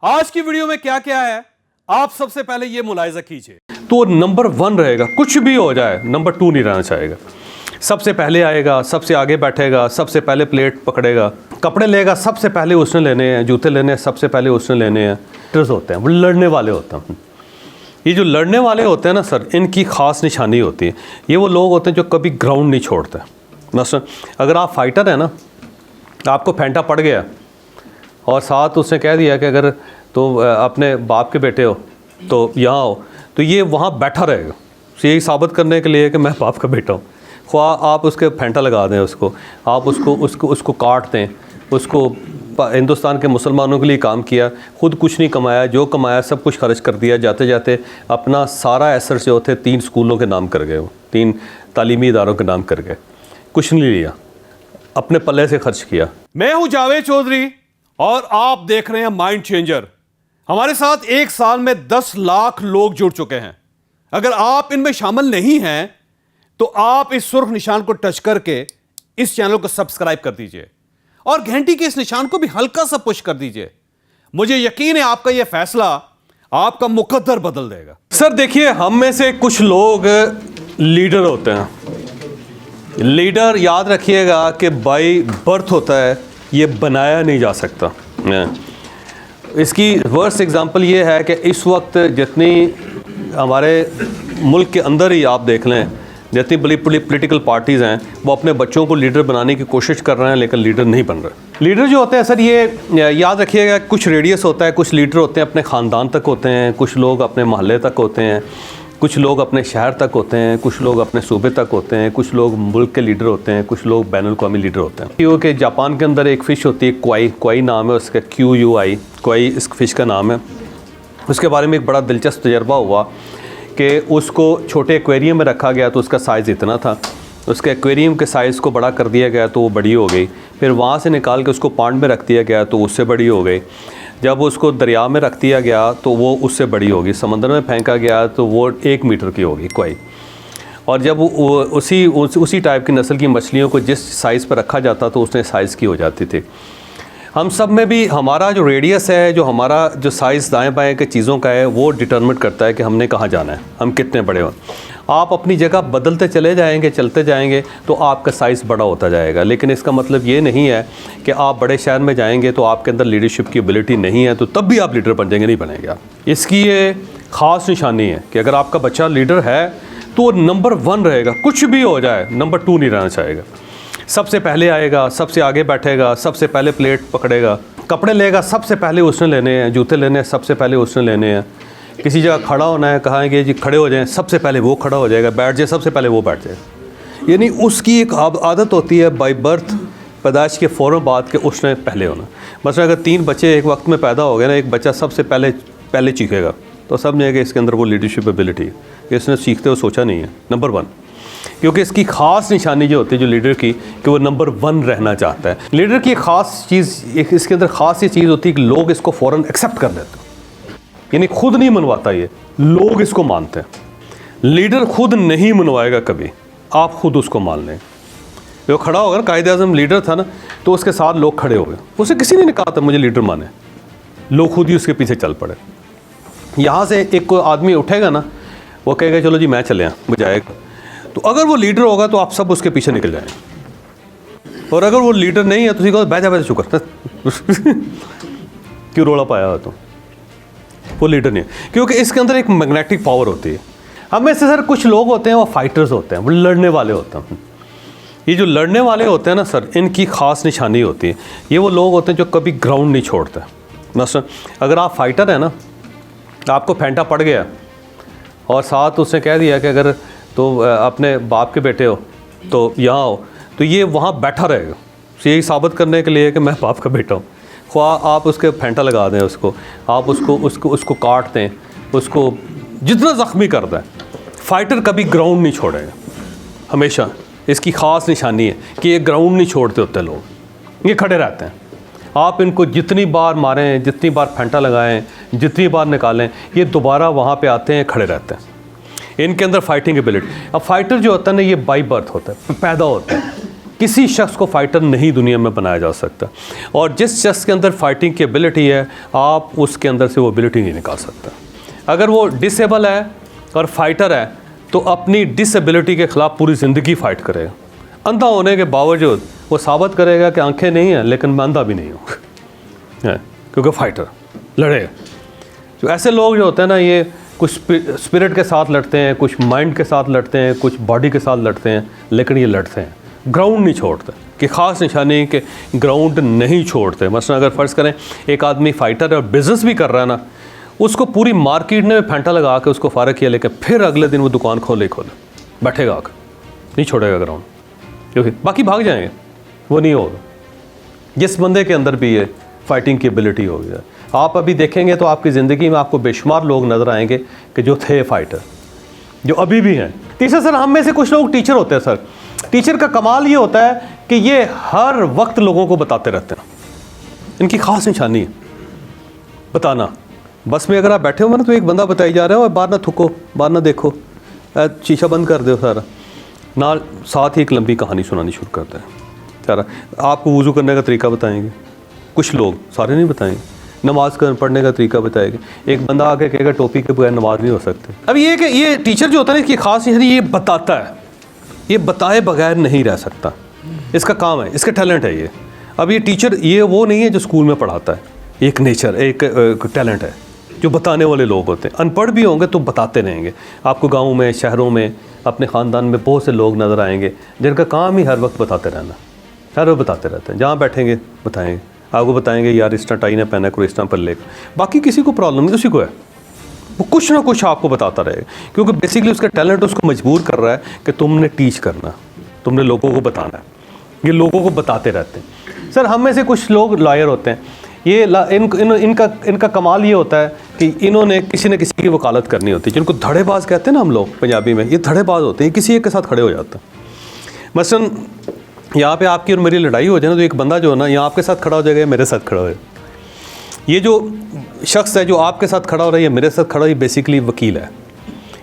आज की वीडियो में क्या क्या है आप सबसे पहले ये मुलाहिजा कीजिए। तो नंबर 1 रहेगा, कुछ भी हो जाए नंबर 2 नहीं रहना चाहेगा। सबसे पहले आएगा, सबसे आगे बैठेगा, सबसे पहले प्लेट पकड़ेगा, कपड़े लेगा सबसे पहले उसने लेने हैं, जूते लेने हैं सबसे पहले उसने लेने हैं। लीडर्स होते हैं, वो लड़ने वाले होते हैं। ये जो लड़ने वाले होते हैं ना सर, इनकी ख़ास निशानी होती है। ये वो लोग होते हैं जो कभी ग्राउंड नहीं छोड़ते। मसलन अगर आप फाइटर हैं ना, आपको फेंटा पड़ गया और साथ उसने कह दिया कि अगर तो अपने बाप के बेटे हो तो यहाँ हो, तो ये वहाँ बैठा रहेगा यही साबित करने के लिए कि मैं बाप का बेटा हूँ। ख्वाह आप उसके फेंटा लगा दें, उसको आप उसको काट दें, उसको हिंदुस्तान के मुसलमानों के लिए काम किया, ख़ुद कुछ नहीं कमाया, जो कमाया सब कुछ खर्च कर दिया, जाते जाते अपना सारा एसेट्स जो थे 3 स्कूलों के नाम कर गए, वो 3 तालीमी इदारों के नाम कर गए, कुछ नहीं लिया, अपने पल्ले से खर्च किया। मैं हूं जावेद चौधरी और आप देख रहे हैं माइंड चेंजर। हमारे साथ 1 साल में 10 लाख लोग जुड़ चुके हैं। अगर आप इनमें शामिल नहीं हैं तो आप इस सुर्ख निशान को टच करके इस चैनल को सब्सक्राइब कर दीजिए और घंटी के इस निशान को भी हल्का सा पुश कर दीजिए। मुझे यकीन है आपका यह फैसला आपका मुकद्दर बदल देगा। सर देखिए, हम में से कुछ लोग लीडर होते हैं। लीडर याद रखिएगा कि बाय बर्थ होता है, ये बनाया नहीं जा सकता। इसकी वर्स्ट एग्जांपल ये है कि इस वक्त जितनी हमारे मुल्क के अंदर ही आप देख लें, जितनी बड़ी पॉलिटिकल पार्टीज़ हैं वो अपने बच्चों को लीडर बनाने की कोशिश कर रहे हैं, लेकिन लीडर नहीं बन रहे। लीडर जो होते हैं सर, ये याद रखिएगा, कुछ रेडियस होता है, कुछ लीडर होते हैं अपने ख़ानदान तक होते हैं, कुछ लोग अपने मोहल्ले तक होते हैं, कुछ लोग अपने शहर तक होते हैं, कुछ लोग अपने सूबे तक होते हैं, कुछ लोग मुल्क के लीडर होते हैं, कुछ लोग बैनुल-अक़वामी लीडर होते हैं। क्योंकि जापान के अंदर एक फ़िश होती है क्वाई नाम है उसका, QUI, क्वाई इस फ़िश का नाम है। उसके बारे में एक बड़ा दिलचस्प तजर्बा हुआ कि उसको छोटे एक्वेरियम में रखा गया तो उसका साइज़ इतना था, उसके एक्वेरियम के साइज़ को बड़ा कर दिया गया तो वो बड़ी हो गई, फिर वहाँ से निकाल के उसको पांड में रख दिया गया तो उससे बड़ी हो गई, जब उसको दरिया में रख दिया गया तो वो उससे बड़ी होगी, समंदर में फेंका गया तो वो 1 मीटर की होगी कोई। और जब उसी टाइप की नस्ल की मछलियों को जिस साइज़ पर रखा जाता तो उसने साइज़ की हो जाती थी। हम सब में भी हमारा जो रेडियस है, जो हमारा जो साइज़ दाएं बाएं के चीज़ों का है, वो डिटरमिनेट करता है कि हमने कहाँ जाना है, हम कितने बड़े हों। आप अपनी जगह बदलते चले जाएंगे, चलते जाएंगे तो आपका साइज़ बड़ा होता जाएगा, लेकिन इसका मतलब ये नहीं है कि आप बड़े शहर में जाएंगे तो आपके अंदर लीडरशिप की एबिलिटी नहीं है तो तब भी आप लीडर बन जाएंगे, नहीं बनेंगे आप। इसकी ये ख़ास निशानी है कि अगर आपका बच्चा लीडर है तो नंबर 1 रहेगा, कुछ भी हो जाए नंबर 2 नहीं रहना चाहेगा। सबसे पहले आएगा, सबसे आगे बैठेगा, सबसे पहले प्लेट पकड़ेगा, कपड़े लेगा सबसे पहले उसने लेने हैं, जूते लेने हैं सबसे पहले उसने लेने हैं। किसी जगह खड़ा होना है, कहेंगे जी खड़े हो जाएं, सबसे पहले वो खड़ा हो जाएगा, बैठ जाए सबसे पहले वो बैठ जाएगा। यानी उसकी एक आदत होती है बाय बर्थ, पैदाइश के फ़ौरन बाद के उसने पहले होना। मतलब अगर 3 बच्चे एक वक्त में पैदा हो गए ना, एक बच्चा सबसे पहले चीखेगा तो सब ने कि इसके अंदर वो लीडरशिप एबिलिटी है, इसने सीखते हुए सोचा नहीं है। नंबर 1, क्योंकि इसकी ख़ास निशानी जो होती है जो लीडर की, कि वो नंबर 1 रहना चाहता है। लीडर की ख़ास चीज़, एक इसके अंदर ख़ास ये चीज़ होती है कि लोग इसको फ़ौरन एक्सेप्ट कर लेते हैं, यानी खुद नहीं मनवाता, ये लोग इसको मानते हैं। लीडर खुद नहीं मनवाएगा कभी, आप खुद उसको मान लें। जो खड़ा होगा ना, कायदे-आज़म लीडर था ना, तो उसके साथ लोग खड़े हो गए, उसे किसी ने नहीं कहा था मुझे लीडर माने, लोग खुद ही उसके पीछे चल पड़े। यहाँ से एक कोई आदमी उठेगा ना, वो कहेगा चलो जी मैं चले हैं, मुझे आएगा, तो अगर वो लीडर होगा तो आप सब उसके पीछे निकल जाएंगे। और अगर वो लीडर नहीं है तो उसी को बैठा बैठा शुक्र क्यों रोला पाया हो, तो वो लीडर नहीं है, क्योंकि इसके अंदर एक मैग्नेटिक पावर होती है। हम में से सर कुछ लोग होते हैं वो फाइटर्स होते हैं, वो लड़ने वाले होते हैं। ये जो लड़ने वाले होते हैं ना सर, इनकी ख़ास निशानी होती है। ये वो लोग होते हैं जो कभी ग्राउंड नहीं छोड़ते। मसलन अगर आप फाइटर हैं ना, आपको फेंटा पड़ गया और साथ उसने कह दिया कि अगर तो अपने बाप के बेटे हो तो यहाँ हो, तो ये वहाँ बैठा रहेगा यही साबित करने के लिए कि मैं बाप का बेटा हूँ। ख्वाह आप उसके फेंटा लगा दें, उसको आप उसको काट दें, उसको जितना ज़ख्मी कर दें, फाइटर कभी ग्राउंड नहीं छोड़ेगा हमेशा। इसकी ख़ास निशानी है कि ये ग्राउंड नहीं छोड़ते होते लोग, ये खड़े रहते हैं। आप इनको जितनी बार मारें, जितनी बार फेंटा लगाएं, जितनी बार निकालें, ये दोबारा वहाँ पे आते हैं, खड़े रहते हैं। इनके अंदर फाइटिंग एबिलिटी। अब फाइटर जो होता है ना, ये बाय बर्थ होता है, पैदा होता है। किसी शख्स को फ़ाइटर नहीं दुनिया में बनाया जा सकता, और जिस शख्स के अंदर फ़ाइटिंग की एबिलिटी है आप उसके अंदर से वो एबिलिटी नहीं निकाल सकता। अगर वो डिसेबल है और फाइटर है तो अपनी डिसेबिलिटी के ख़िलाफ़ पूरी ज़िंदगी फ़ाइट करेगा। अंधा होने के बावजूद वो साबित करेगा कि आंखें नहीं हैं लेकिन मैं अंधा भी नहीं हूँ, क्योंकि फ़ाइटर लड़ेगा। तो ऐसे लोग जो होते हैं ना, ये कुछ स्पिरिट के साथ लड़ते हैं, कुछ माइंड के साथ लड़ते हैं, कुछ बॉडी के साथ लड़ते हैं, लेकिन ये लड़ते हैं, ग्राउंड नहीं छोड़ते। कि ख़ास निशानी कि ग्राउंड नहीं छोड़ते। मसलन अगर फ़र्ज़ करें एक आदमी फ़ाइटर है और बिज़नेस भी कर रहा है ना, उसको पूरी मार्केट ने फैंटा लगा के उसको फ़ारग किया, लेकिन फिर अगले दिन वो दुकान खोले बैठेगा आकर, नहीं छोड़ेगा ग्राउंड, क्योंकि बाकी भाग जाएंगे, वो नहीं होगा। जिस बंदे के अंदर भी ये फ़ाइटिंग की एबिलिटी होगी, आप अभी देखेंगे तो आपकी ज़िंदगी में आपको बेशुमार लोग नज़र आएंगे कि जो थे फ़ाइटर, जो अभी भी हैं। तीसरा सर, हम में से कुछ लोग टीचर होते हैं सर। टीचर का कमाल ये होता है कि ये हर वक्त लोगों को बताते रहते हैं, इनकी ख़ास निशानी है बताना। बस में अगर आप बैठे हो ना तो एक बंदा बताई जा रहा है और बाहर ना थूको, बाहर ना देखो, शीशा बंद कर दो सारा, ना साथ ही एक लंबी कहानी सुनानी शुरू करता है सारा। आपको वुज़ू करने का तरीका बताएंगे कुछ लोग, सारे नहीं बताएंगे। नमाज़ पढ़ने का तरीका बताएंगे। एक बंदा आके कहेगा टोपी के बगैर नमाज नहीं हो सकती। अब ये कि ये टीचर जो होता है ना, इसकी खास ये बताता है, ये बताए बगैर नहीं रह सकता, इसका काम है, इसका टैलेंट है ये। अब ये टीचर ये वो नहीं है जो स्कूल में पढ़ाता है, एक नेचर, एक टैलेंट है जो बताने वाले लोग होते हैं। अनपढ़ भी होंगे तो बताते रहेंगे। आपको गाँव में, शहरों में, अपने ख़ानदान में बहुत से लोग नज़र आएंगे जिनका काम ही हर वक्त बताते रहना, हर वक्त बताते रहते हैं। जहाँ बैठेंगे बताएंगे, आपको बताएंगे यार इस तरह टाई ना पहना करो, इस तरह पल्ले को। बाकी किसी को प्रॉब्लम नहीं, उसी को है, वो कुछ ना कुछ आपको बताता रहेगा, क्योंकि बेसिकली उसका टैलेंट उसको मजबूर कर रहा है कि तुमने टीच करना, तुमने लोगों को बताना है। ये लोगों को बताते रहते हैं। सर हम में से कुछ लोग लॉयर होते हैं, ये इनका कमाल ये होता है कि इन्होंने किसी न किसी की वकालत करनी होती है, जिनको धड़ेबाज कहते हैं ना हम लोग पंजाबी में, ये धड़ेबाज होते हैं, किसी एक के साथ खड़े हो जाते हैं। मसलन यहाँ पे आपकी और मेरी लड़ाई हो जाए ना, तो एक बंदा जो है ना यहाँ आपके साथ खड़ा हो जाएगा, मेरे साथ खड़ा हो जाएगा। ये जो शख्स है जो आपके साथ खड़ा हो रहा है, ये मेरे साथ खड़ा हो, ये बेसिकली वकील है,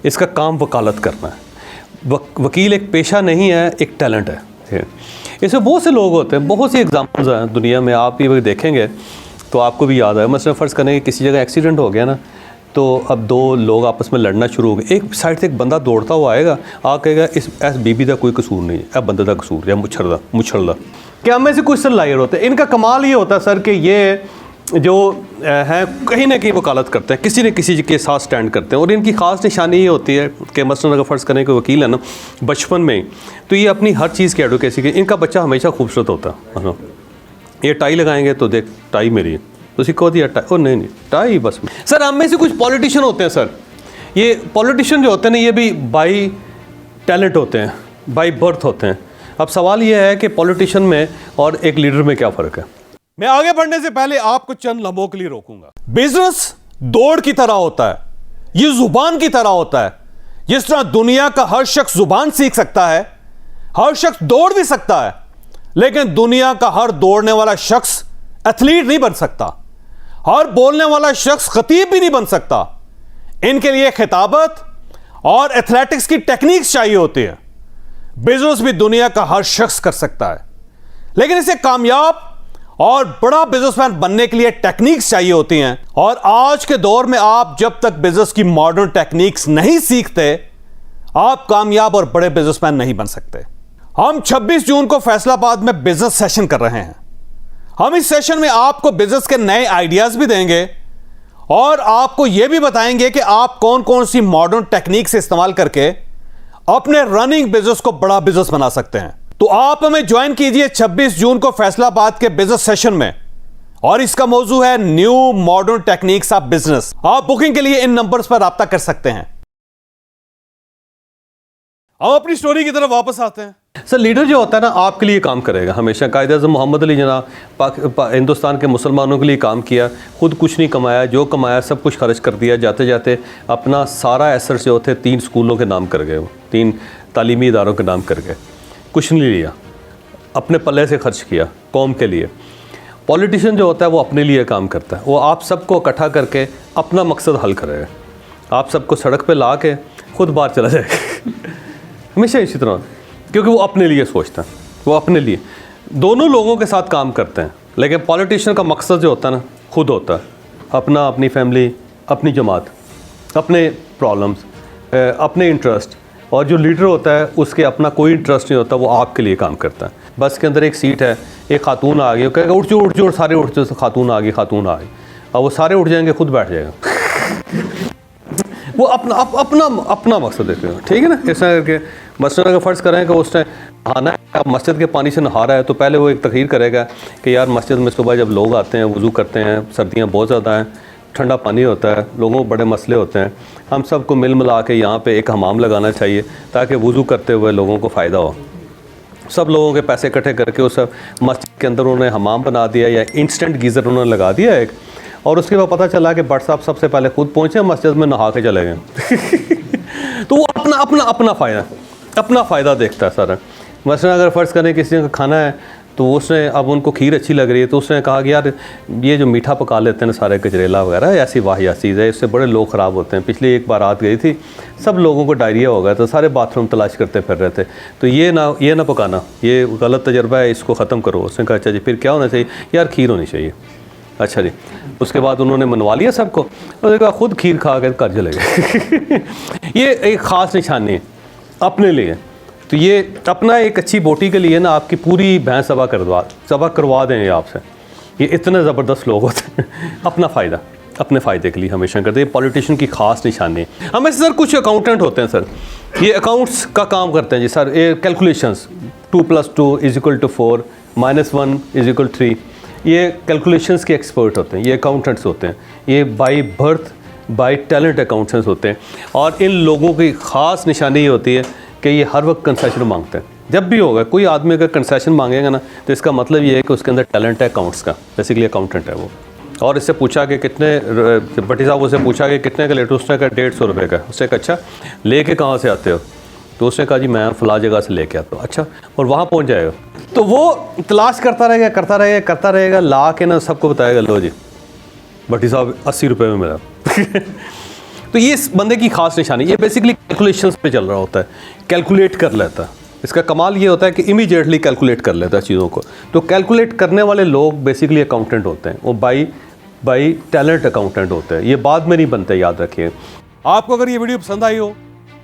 इसका काम वकालत करना है। वकील एक पेशा नहीं है, एक टैलेंट है। इसमें बहुत से लोग होते हैं, बहुत सी एग्जाम्पल्स हैं दुनिया में, आप ये देखेंगे तो आपको भी याद है। मसलन फ़र्ज़ करें कि किसी जगह एक्सीडेंट हो गया ना, तो अब दो लोग आपस में लड़ना शुरू हो गए। एक साइड से एक बंदा दौड़ता हुआ आएगा, आ कहेगा इस बीबी का कोई कसूर नहीं है, अब बंदे का कसूर या मुछड़ क्या में से कुछ सर लायर होते हैं। इनका कमाल ये होता है सर कि ये जो हैं कहीं ना कहीं वकालत करते हैं, किसी न किसी के साथ स्टैंड करते हैं। और इनकी ख़ास निशानी ये होती है कि मसलन अगर फ़र्ज़ करें कि वकील है ना, बचपन में तो ये अपनी हर चीज़ की एडवोकेसी की, इनका बच्चा हमेशा खूबसूरत होता है। ये टाई लगाएंगे तो देख टाई मेरी है, तो सिक्को दिया टाई, ओ नहीं टाई बस। सर हम में से कुछ पॉलिटिशियन होते हैं सर, ये पॉलिटिशियन जो होते हैं ना, ये भी बाई टैलेंट होते हैं, बाई बर्थ होते हैं। अब सवाल ये है कि पॉलिटिशियन में और एक लीडर में क्या फ़र्क है। मैं आगे बढ़ने से पहले आपको चंद लम्हों के लिए रोकूंगा। बिजनेस दौड़ की तरह होता है, ये जुबान की तरह होता है। जिस तरह दुनिया का हर शख्स जुबान सीख सकता है, हर शख्स दौड़ भी सकता है, लेकिन दुनिया का हर दौड़ने वाला शख्स एथलीट नहीं बन सकता, हर बोलने वाला शख्स खतीब भी नहीं बन सकता। इनके लिए खिताबत और एथलेटिक्स की टेक्निक्स चाहिए होती है। बिजनेस भी दुनिया का हर शख्स कर सकता है, लेकिन इसे कामयाब और बड़ा बिजनेसमैन बनने के लिए टेक्निक्स चाहिए होती हैं। और आज के दौर में आप जब तक बिजनेस की मॉडर्न टेक्निक्स नहीं सीखते, आप कामयाब और बड़े बिजनेसमैन नहीं बन सकते। हम 26 जून को फैसलाबाद में बिजनेस सेशन कर रहे हैं। हम इस सेशन में आपको बिजनेस के नए आइडियाज भी देंगे और आपको यह भी बताएंगे कि आप कौन कौन सी मॉडर्न टेक्निक से इस्तेमाल करके अपने रनिंग बिजनेस को बड़ा बिजनेस बना सकते हैं। तो आप हमें ज्वाइन कीजिए 26 जून को फैसलाबाद के बिजनेस सेशन में, और इसका मौजू है new modern techniques of business. आप बुकिंग के लिए इन नंबर्स पर राब्ता कर सकते हैं। अब अपनी स्टोरी की तरफ वापस आते हैं। सर लीडर जो होता है ना, आपके लिए काम करेगा हमेशा। कायद-ए-आज़म मोहम्मद अली जना हिंदुस्तान के मुसलमानों के लिए काम किया, खुद कुछ नहीं कमाया, जो कमाया सब कुछ खर्च कर दिया। जाते जाते अपना सारा एसेट जो थे 3 स्कूलों के नाम कर गए, वो 3 तालीमी इदारों के नाम कर गए, कुछ नहीं लिया, अपने पल्ले से खर्च किया कौम के लिए। पॉलिटिशियन जो होता है वो अपने लिए काम करता है, वो आप सबको इकट्ठा करके अपना मकसद हल करेगा, आप सबको सड़क पे ला के खुद बाहर चला जाएगा हमेशा इसी तरह, क्योंकि वो अपने लिए सोचता है। वो अपने लिए, दोनों लोगों के साथ काम करते हैं। लेकिन पॉलिटिशियन का मकसद जो होता है ना, खुद होता है, अपना, अपनी फैमिली, अपनी जमात, अपने प्रॉब्लम्स, अपने इंटरेस्ट। और जो लीडर होता है उसके अपना कोई इंटरेस्ट नहीं होता, वो आपके लिए काम करता है। बस के अंदर एक सीट है, एक खातून आ गई, कहेगा उठ जो, सारे उठ जो, खातून आ गई, खातून आ गई, और वो सारे उठ जाएंगे, खुद बैठ जाएगा। वो अपना मकसद देखेगा, ठीक है ना। इस तरह करके मसलन अगर फ़र्ज़ करें कि उसने नहाना है, अब मस्जिद के पानी से नहा रहा है, तो पहले वो एक तकरीर करेगा कि यार मस्जिद में सुबह जब लोग आते हैं, वज़ू करते हैं, सर्दियाँ बहुत ज़्यादा हैं, ठंडा पानी होता है, लोगों को बड़े मसले होते हैं, हम सबको मिल मिला के यहाँ पे एक हमाम लगाना चाहिए ताकि वज़ू करते हुए लोगों को फ़ायदा हो। सब लोगों के पैसे इकट्ठे करके उस मस्जिद के अंदर उन्होंने हमाम बना दिया, या इंस्टेंट गीज़र उन्होंने लगा दिया एक, और उसके बाद पता चला कि भट्ट साहब सबसे पहले खुद पहुँचे मस्जिद में, नहा के चले गए। तो वो अपना फ़ायदा देखता है सारा। मसलन अगर फ़र्ज़ करें किसी का खाना है, तो उसने, अब उनको खीर अच्छी लग रही है, तो उसने कहा कि यार ये जो मीठा पका लेते हैं ना सारे गजरेला वगैरह, ऐसी वाहियात चीज़ है, इससे बड़े लोग ख़राब होते हैं। पिछली एक बारात गई थी, सब लोगों को डायरिया हो गया, तो सारे बाथरूम तलाश करते फिर रहे थे, तो ये ना पकाना, ये गलत तजर्बा है, इसको ख़त्म करो। उसने कहा अच्छा जी, फिर क्या होना चाहिए? यार खीर होनी चाहिए। अच्छा जी, उसके बाद उन्होंने मनवा लिया सबको, उसने कहा खुद खीर खा कर घर चले गए। ये एक ख़ास निशानी है अपने लिए। तो ये अपना एक अच्छी बोटी के लिए ना आपकी पूरी भैंस ज़बा करवा दें आपसे। ये इतने ज़बरदस्त लोग होते हैं, अपना फ़ायदा अपने फ़ायदे के लिए हमेशा करते हैं। पॉलिटिशियन की ख़ास निशानी है। हमें सर कुछ अकाउंटेंट होते हैं सर, ये अकाउंट्स का काम करते हैं जी सर, ये कैलकुलेशंस 2 + 2 = 4 -1 = 3, ये कैलकुलेशंस के एक्सपर्ट होते हैं, ये अकाउंटेंट्स होते हैं, ये by birth by talent accountants होते हैं। और इन लोगों की ख़ास निशानी ये होती है कि ये हर वक्त कंसेशन मांगते हैं। जब भी होगा कोई आदमी अगर कंसेशन मांगेगा ना, तो इसका मतलब ये है कि उसके अंदर टैलेंट है अकाउंट्स का, बेसिकली अकाउंटेंट है वो। और इससे पूछा कि कितने, भट्टी साहब उससे पूछा कि कितने का लेटर, उसने कहा 150 रुपये का। उसने कहा अच्छा लेके कहाँ से आते हो? तो उसने कहा जी मैं फ़लाँ जगह से लेके आता हूँ। अच्छा, और वहाँ पहुँच जाएगा, तो वो तलाश करता रहेगा, ला के ना सबको बताएगा, लो जी भट्टी साहब 80 रुपये में मिला। तो ये इस बंदे की ख़ास निशानी, ये बेसिकली कैलकुलेशंस पे चल रहा होता है, कैलकुलेट कर लेता है। इसका कमाल ये होता है कि इमीडिएटली कैलकुलेट कर लेता है चीज़ों को। तो कैलकुलेट करने वाले लोग बेसिकली अकाउंटेंट होते हैं, वो बाई टैलेंट अकाउंटेंट होते हैं। ये बाद में नहीं बनते, याद रखिए। आपको अगर ये वीडियो पसंद आई हो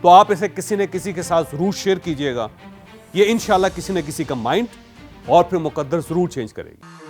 तो आप इसे किसी न किसी के साथ ज़रूर शेयर कीजिएगा। ये इंशाल्लाह किसी न किसी का माइंड और फिर मुकद्दर ज़रूर चेंज करेगी।